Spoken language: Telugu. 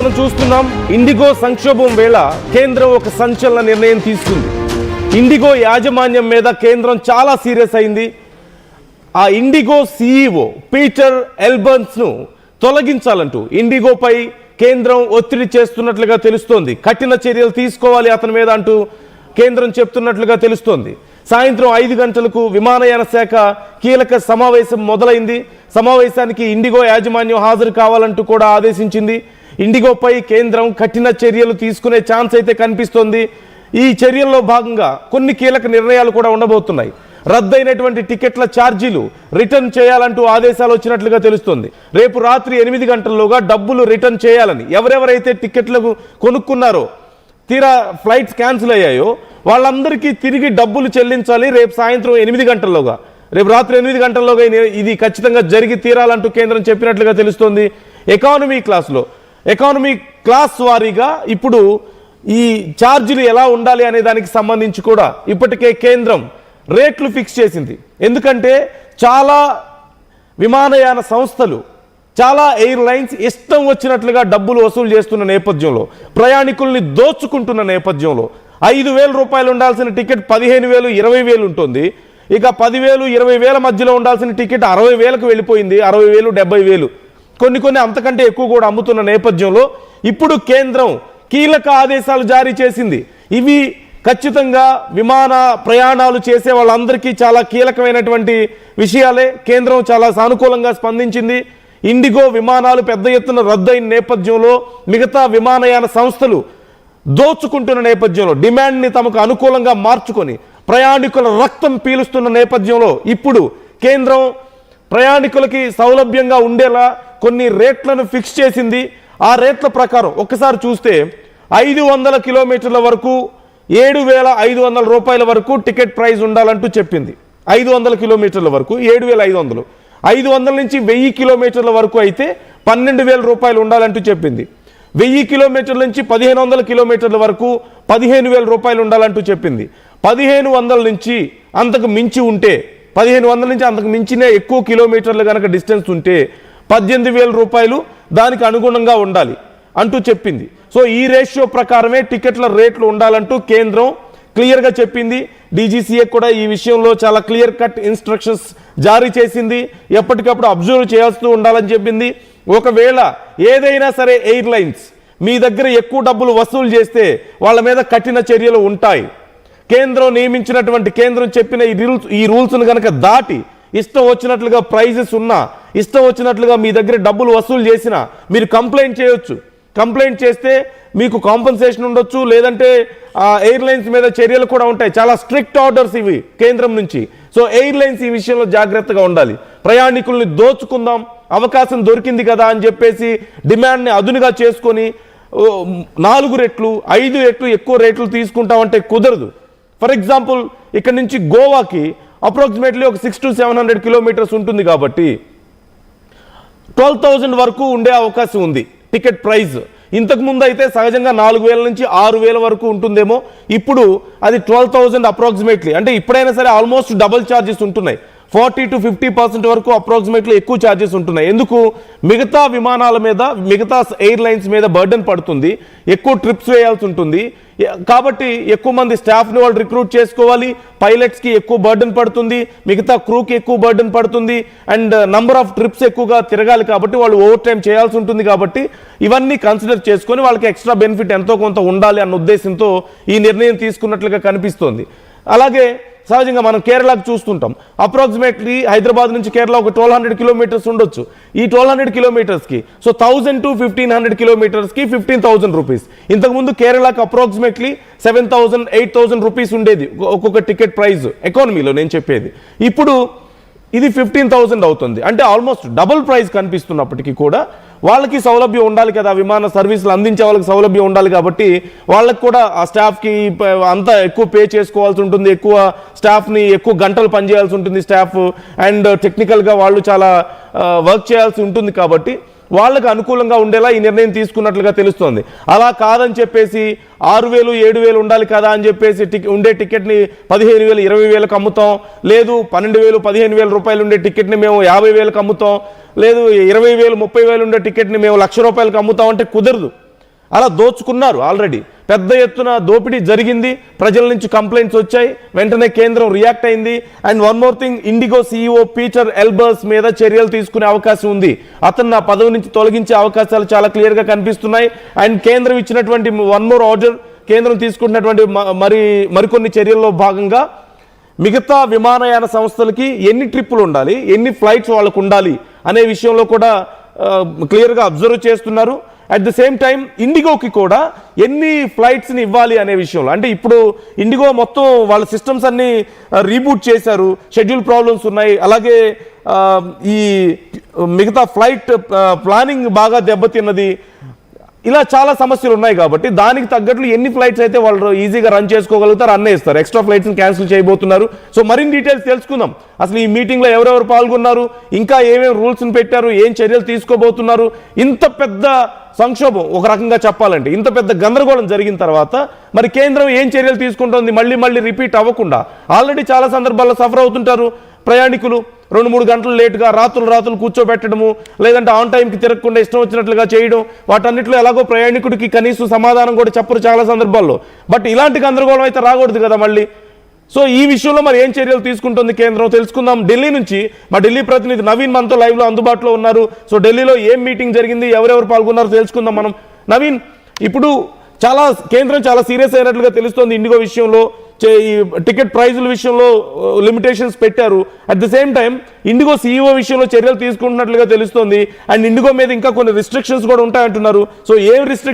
మనం చూస్తున్నాం ఇండిగో సంక్షోభం వేళ కేంద్రం ఒక సంచలన నిర్ణయం తీసుకుంది. ఇండిగో యాజమాన్యం మీద కేంద్రం చాలా సీరియస్ అయింది. ఆ ఇండిగో సీఈఓ పీటర్ ఎల్బర్న్స్ను తొలగించాలంటూ ఇండిగోపై కేంద్రం ఒత్తిడి చేస్తున్నట్లుగా తెలుస్తోంది. కఠిన చర్యలు తీసుకోవాలి అతని మీద అంటూ కేంద్రం చెప్తున్నట్లుగా తెలుస్తోంది. సాయంత్రం 5 గంటలకు విమానయాన శాఖ కీలక సమావేశం మొదలైంది. సమావేశానికి ఇండిగో యాజమాన్యం హాజరు కావాలంటూ కూడా ఆదేశించింది. ఇండిగోపై కేంద్రం కఠిన చర్యలు తీసుకునే ఛాన్స్ అయితే కనిపిస్తోంది. ఈ చర్యల్లో భాగంగా కొన్ని కీలక నిర్ణయాలు కూడా ఉండబోతున్నాయి. రద్దయినటువంటి టికెట్ల ఛార్జీలు రిటర్న్ చేయాలంటూ ఆదేశాలు వచ్చినట్లుగా తెలుస్తోంది. రేపు రాత్రి 8 గంటల్లోగా డబ్బులు రిటర్న్ చేయాలని ఎవరెవరైతే టికెట్లకు కొనుక్కున్నారో తీరా ఫ్లైట్స్ క్యాన్సిల్ అయ్యాయో వాళ్ళందరికీ తిరిగి డబ్బులు చెల్లించాలి. రేపు సాయంత్రం 8 గంటల్లోగా, రేపు రాత్రి 8 గంటల్లోగా ఇది ఖచ్చితంగా జరిగి తీరాలంటూ కేంద్రం చెప్పినట్లుగా తెలుస్తోంది. ఎకానమీ క్లాస్ వారీగా ఇప్పుడు ఈ ఛార్జీలు ఎలా ఉండాలి అనే దానికి సంబంధించి కూడా ఇప్పటికే కేంద్రం రేట్లు ఫిక్స్ చేసింది. ఎందుకంటే చాలా విమానయాన సంస్థలు, చాలా ఎయిర్లైన్స్ ఇష్టం వచ్చినట్లుగా డబ్బులు వసూలు చేస్తున్న నేపథ్యంలో, ప్రయాణికుల్ని దోచుకుంటున్న నేపథ్యంలో 5,000 రూపాయలు ఉండాల్సిన టికెట్ 15,000, 20,000 ఉంటుంది. ఇక 10,000, 20,000 మధ్యలో ఉండాల్సిన టికెట్ 60,000కు వెళ్ళిపోయింది. 60,000, 70,000, కొన్ని అంతకంటే ఎక్కువ కూడా అమ్ముతున్న నేపథ్యంలో ఇప్పుడు కేంద్రం కీలక ఆదేశాలు జారీ చేసింది. ఇవి ఖచ్చితంగా విమాన ప్రయాణాలు చేసే వాళ్ళందరికీ చాలా కీలకమైనటువంటి విషయాలే. కేంద్రం చాలా సానుకూలంగా స్పందించింది. ఇండిగో విమానాలు పెద్ద ఎత్తున రద్దయిన నేపథ్యంలో, మిగతా విమానయాన సంస్థలు దోచుకుంటున్న నేపథ్యంలో, డిమాండ్ని తమకు అనుకూలంగా మార్చుకొని ప్రయాణికుల రక్తం పీలుస్తున్న నేపథ్యంలో ఇప్పుడు కేంద్రం ప్రయాణికులకి సౌలభ్యంగా ఉండేలా కొన్ని రేట్లను ఫిక్స్ చేసింది. ఆ రేట్ల ప్రకారం ఒక్కసారి చూస్తే 500 కిలోమీటర్ల వరకు 7,500 రూపాయల వరకు టికెట్ ప్రైస్ ఉండాలంటూ చెప్పింది. 500 కిలోమీటర్ల వరకు 7,500, 500 నుంచి 1000 కిలోమీటర్ల వరకు అయితే 12,000 రూపాయలు ఉండాలంటూ చెప్పింది. 1000 కిలోమీటర్ల నుంచి 1,500 కిలోమీటర్ల వరకు 15,000 రూపాయలు ఉండాలంటూ చెప్పింది. 1,500 నుంచి అంతకు మించి ఉంటే, 1,500 నుంచి అంతకు మించిన ఎక్కువ కిలోమీటర్లు కనుక డిస్టెన్స్ ఉంటే 18,000 రూపాయలు దానికి అనుగుణంగా ఉండాలి అంటూ చెప్పింది. సో ఈ రేషియో ప్రకారమే టికెట్ల రేట్లు ఉండాలంటూ కేంద్రం క్లియర్గా చెప్పింది. డీజీసీఏ కూడా ఈ విషయంలో చాలా క్లియర్ కట్ ఇన్స్ట్రక్షన్స్ జారీ చేసింది. ఎప్పటికప్పుడు అబ్జర్వ్ చేస్తూ ఉండాలని చెప్పింది. ఒకవేళ ఏదైనా సరే ఎయిర్లైన్స్ మీ దగ్గర ఎక్కువ డబ్బులు వసూలు చేస్తే వాళ్ళ మీద కఠిన చర్యలు ఉంటాయి. కేంద్రం నియమించినటువంటి, కేంద్రం చెప్పిన ఈ రూల్స్ను కనుక దాటి ఇష్టం వచ్చినట్లుగా ప్రైజెస్ ఉన్నా, ఇష్టం వచ్చినట్లుగా మీ దగ్గర డబ్బులు వసూలు చేసినా మీరు కంప్లైంట్ చేయొచ్చు. కంప్లైంట్ చేస్తే మీకు కాంపన్సేషన్ ఉండొచ్చు, లేదంటే ఎయిర్లైన్స్ మీద చర్యలు కూడా ఉంటాయి. చాలా స్ట్రిక్ట్ ఆర్డర్స్ ఇవి కేంద్రం నుంచి. సో ఎయిర్లైన్స్ ఈ విషయంలో జాగ్రత్తగా ఉండాలి. ప్రయాణికుల్ని దోచుకుందాం, అవకాశం దొరికింది కదా అని చెప్పేసి డిమాండ్ని అదునుగా చేసుకొని 4 రెట్లు 5 రెట్లు ఎక్కువ రేట్లు తీసుకుంటామంటే కుదరదు. ఫర్ ఎగ్జాంపుల్ ఇక్కడ నుంచి గోవాకి అప్రాక్సిమేట్లీ ఒక 600 to 700 కిలోమీటర్స్ ఉంటుంది కాబట్టి 12,000 వరకు ఉండే అవకాశం ఉంది టికెట్ ప్రైస్. ఇంతకుముందు అయితే సహజంగా 4,000 నుంచి 6,000 వరకు ఉంటుందేమో. ఇప్పుడు అది 12,000 అప్రాక్సిమేట్లీ. అంటే ఇప్పుడైనా సరే ఆల్మోస్ట్ డబుల్ ఛార్జెస్ ఉంటున్నాయి. 40 to 50% వరకు అప్రాక్సిమేట్లీ ఎక్కువ ఛార్జెస్ ఉంటున్నాయి. ఎందుకు? మిగతా విమానాల మీద, మిగతా ఎయిర్లైన్స్ మీద బర్డెన్ పడుతుంది, ఎక్కువ ట్రిప్స్ వేయాల్సి ఉంటుంది కాబట్టి ఎక్కువ మంది స్టాఫ్ని వాళ్ళు రిక్రూట్ చేసుకోవాలి. పైలట్స్కి ఎక్కువ బర్డెన్ పడుతుంది, మిగతా క్రూకి ఎక్కువ బర్డెన్ పడుతుంది, అండ్ నంబర్ ఆఫ్ ట్రిప్స్ ఎక్కువగా తిరగాలి కాబట్టి వాళ్ళు ఓవర్ టైం చేయాల్సి ఉంటుంది. కాబట్టి ఇవన్నీ కన్సిడర్ చేసుకొని వాళ్ళకి ఎక్స్ట్రా బెనిఫిట్ ఎంతో కొంత ఉండాలి అన్న ఉద్దేశంతో ఈ నిర్ణయం తీసుకున్నట్లుగా కనిపిస్తోంది. అలాగే సహజంగా మనం కేరళకు చూస్తుంటాం. అప్రాక్సిమేట్లీ హైదరాబాద్ నుంచి కేరళ ఒక 1,200 కిలోమీటర్స్ ఉండొచ్చు. ఈ 1,200 కిలోమీటర్స్కి సో 1,000 to 1,500 కిలోమీటర్స్కి 15,000 రూపీస్. ఇంతకుముందు కేరళకు అప్రాక్సిమేట్లీ 7,000, 8,000 రూపీస్ ఉండేది ఒక్కొక్క టికెట్ ప్రైస్ ఎకానమీలో నేను చెప్పేది. ఇప్పుడు ఇది 15,000 అవుతుంది. అంటే ఆల్మోస్ట్ డబుల్ ప్రైస్ కనిపిస్తున్నప్పటికీ కూడా వాళ్ళకి సౌలభ్యం ఉండాలి కదా, విమాన సర్వీసులు అందించే వాళ్ళకి సౌలభ్యం ఉండాలి కాబట్టి వాళ్ళకి కూడా ఆ స్టాఫ్కి అంతా ఎక్కువ పే చేసుకోవాల్సి ఉంటుంది, ఎక్కువ స్టాఫ్ని ఎక్కువ గంటలు పనిచేయాల్సి ఉంటుంది స్టాఫ్, అండ్ టెక్నికల్గా వాళ్ళు చాలా వర్క్ చేయాల్సి ఉంటుంది కాబట్టి వాళ్ళకు అనుకూలంగా ఉండేలా ఈ నిర్ణయం తీసుకున్నట్లుగా తెలుస్తోంది. అలా కాదని చెప్పేసి 6,000, 7,000 ఉండాలి కదా అని చెప్పేసి ఉండే టికెట్ని 15,000, 20,000కి అమ్ముతాం, లేదు 12,000, 15,000 రూపాయలు ఉండే టికెట్ని మేము 50,000కి అమ్ముతాం, లేదు 20,000, 30,000 ఉండే టికెట్ని మేము 1,00,000 రూపాయలకి అమ్ముతాం అంటే కుదరదు. అలా దోచుకున్నారు. ఆల్రెడీ పెద్ద ఎత్తున దోపిడీ జరిగింది, ప్రజల నుంచి కంప్లైంట్స్ వచ్చాయి, వెంటనే కేంద్రం రియాక్ట్ అయింది. And one more thing, IndiGo CEO Peter Elbers మీద చర్యలు తీసుకునే అవకాశం ఉంది. అతను నా పదవి నుంచి తొలగించే అవకాశాలు చాలా క్లియర్గా కనిపిస్తున్నాయి. అండ్ కేంద్రం ఇచ్చినటువంటి వన్ మోర్ ఆర్డర్, కేంద్రం తీసుకుంటున్నటువంటి మరికొన్ని చర్యల్లో భాగంగా మిగతా విమానయాన సంస్థలకి ఎన్ని ట్రిప్పులు ఉండాలి, ఎన్ని ఫ్లైట్స్ వాళ్ళకు ఉండాలి అనే విషయంలో కూడా క్లియర్గా అబ్జర్వ్ చేస్తున్నారు. అట్ ద సేమ్ టైం ఇండిగోకి కూడా ఎన్ని ఫ్లైట్స్ని ఇవ్వాలి అనే విషయంలో, అంటే ఇప్పుడు ఇండిగో మొత్తం వాళ్ళ సిస్టమ్స్ అన్ని రీబూట్ చేశారు, షెడ్యూల్ ప్రాబ్లమ్స్ ఉన్నాయి, అలాగే ఈ మిగతా ఫ్లైట్ ప్లానింగ్ బాగా దెబ్బతిన్నది, ఇలా చాలా సమస్యలు ఉన్నాయి. కాబట్టి దానికి తగ్గట్లు ఎన్ని ఫ్లైట్స్ అయితే వాళ్ళు ఈజీగా రన్ చేసుకోగలుగుతారు అన్నే ఇస్తారు. ఎక్స్ట్రా ఫ్లైట్స్ని క్యాన్సిల్ చేయబోతున్నారు. సో మరిన్ని డీటెయిల్స్ తెలుసుకుందాం. అసలు ఈ మీటింగ్లో ఎవరెవరు పాల్గొన్నారు, ఇంకా ఏమేమి రూల్స్ని పెట్టారు, ఏం చర్యలు తీసుకోబోతున్నారు. ఇంత పెద్ద సంక్షోభం, ఒక రకంగా చెప్పాలంటే ఇంత పెద్ద గందరగోళం జరిగిన తర్వాత మరి కేంద్రం ఏం చర్యలు తీసుకుంటుంది మళ్ళీ రిపీట్ అవ్వకుండా. ఆల్రెడీ చాలా సందర్భాల్లో సఫర్ అవుతుంటారు ప్రయాణికులు. 2-3 గంటలు లేటుగా రాత్రులు కూర్చోబెట్టడము, లేదంటే ఆన్ టైంకి తిరగకుండా ఇష్టం వచ్చినట్లుగా చేయడం, వాటన్నిటిలో ఎలాగో ప్రయాణికుడికి కనీసం సమాధానం కూడా చెప్పరు చాలా సందర్భాల్లో. బట్ ఇలాంటి గందరగోళం అయితే రాకూడదు కదా మళ్ళీ. సో ఈ విషయంలో మరి ఏం చర్యలు తీసుకుంటుంది కేంద్రం తెలుసుకుందాం. ఢిల్లీ నుంచి మా ఢిల్లీ ప్రతినిధి నవీన్ మనతో లైవ్లో అందుబాటులో ఉన్నారు. సో ఢిల్లీలో ఏం మీటింగ్ జరిగింది, ఎవరెవరు పాల్గొన్నారో తెలుసుకుందాం మనం. నవీన్, ఇప్పుడు కేంద్రం చాలా సీరియస్ అయినట్లుగా తెలుస్తోంది. ఇండిగో విషయంలో ఈ టికెట్ ప్రైజుల విషయంలో లిమిటేషన్స్ పెట్టారు. At the same time IndiGo CEO విషయంలో చర్యలు తీసుకుంటున్నట్లుగా తెలుస్తోంది. అండ్ ఇండిగో మీద ఇంకా కొన్ని రిస్ట్రిక్షన్స్ కూడా ఉంటాయంటున్నారు. సో ఏం రిస్ట్రిక్షన్